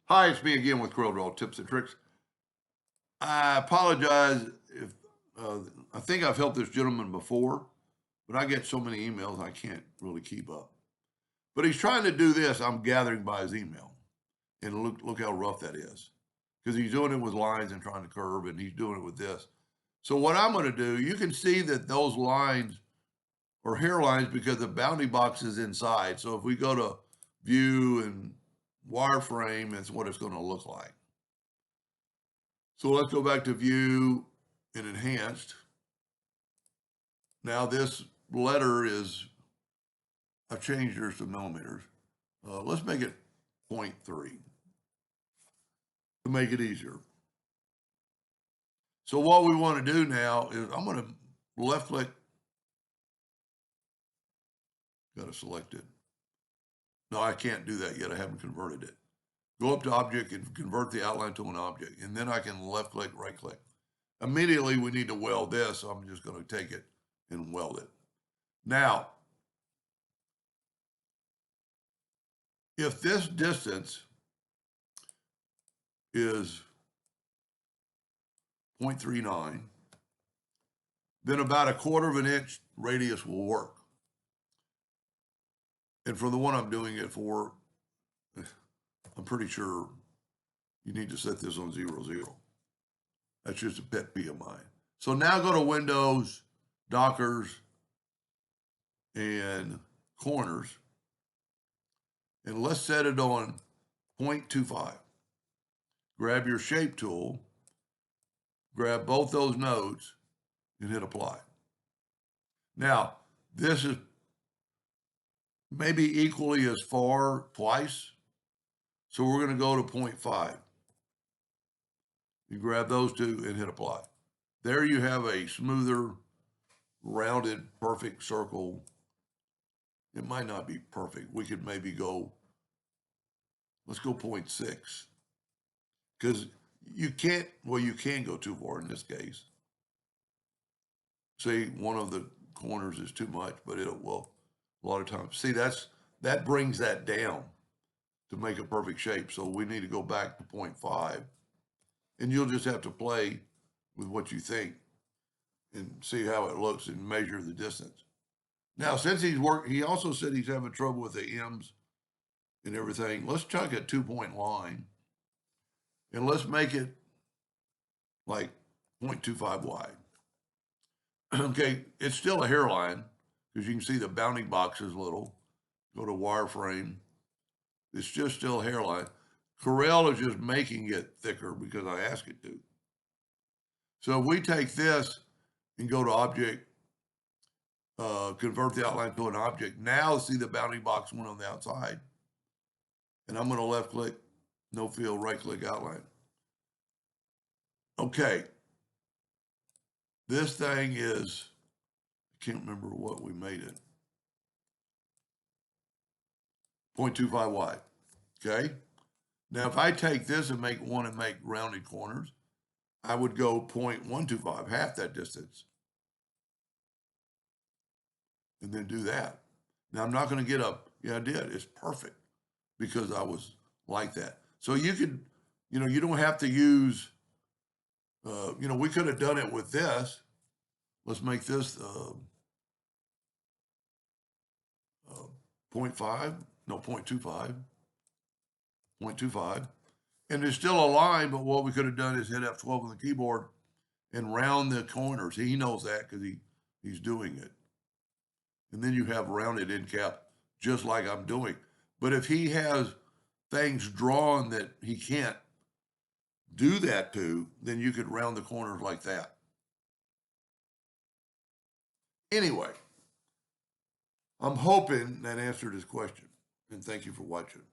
Hi, it's me again with Corel Tips and Tricks. I apologize if I think I've helped this gentleman before, but I get so many emails I can't really keep up. But he's trying to do this. I'm gathering by his email, and look how rough that is, because he's doing it with lines and trying to curve, and he's doing it with this. So what I'm going to do, you can see that those lines are hairlines because the bounding box is inside. So if we go to View and Wireframe, it's what it's going to look like. So let's go back to View and Enhanced. Now this letter is, I've changed yours to millimeters. Let's make it 0.3 to make it easier. So what we want to do now is I'm going to left click, got to select it. No, I can't do that yet. I haven't converted it. Go up to object and convert the outline to an object. And then I can left click, right click. Immediately we need to weld this. So I'm just going to take it and weld it. Now, if this distance is 0.39, then about a quarter of an inch radius will work. And for the one I'm doing it for, I'm pretty sure you need to set this on 0, 0. That's just a pet peeve of mine. So now go to Windows, Dockers, and Corners, and let's set it on 0.25. Grab your shape tool, grab both those nodes, and hit apply. Now, this is maybe equally as far twice, so we're going to go to 0.5. You grab those two and hit apply. There you have a smoother, rounded, perfect circle. It might not be perfect. We could maybe go, let's go 0.6. Because you can't, well, you can go too far in this case. Say one of the corners is too much, but it will, a lot of times. See, that brings that down to make a perfect shape. So we need to go back to 0.5. And you'll just have to play with what you think and see how it looks and measure the distance. Now, since he also said he's having trouble with the M's and everything. Let's chuck a 2-point line and let's make it like 0.25 wide. Okay, it's still a hairline because you can see the bounding box is little. Go to wireframe. It's just still a hairline. Corel is just making it thicker because I asked it to. So if we take this and go to object, convert the outline to an object, now see the bounding box went on the outside. And I'm going to left click, no fill, right click outline. Okay. This thing is, I can't remember what we made it. 0.25 wide. Okay. Now, if I take this and want to make rounded corners, I would go 0.125, half that distance. And then do that. Now, I'm not going to get up. Yeah, I did. It's perfect because I was like that. So you could, you don't have to use, we could have done it with this. Let's make this 0.5, no, 0.25. 0.25. And there's still a line, but what we could have done is hit F12 on the keyboard and round the corners. He knows that because he's doing it. And then you have rounded end cap, just like I'm doing. But if he has things drawn that he can't do that to, then you could round the corners like that. Anyway, I'm hoping that answered his question. And thank you for watching.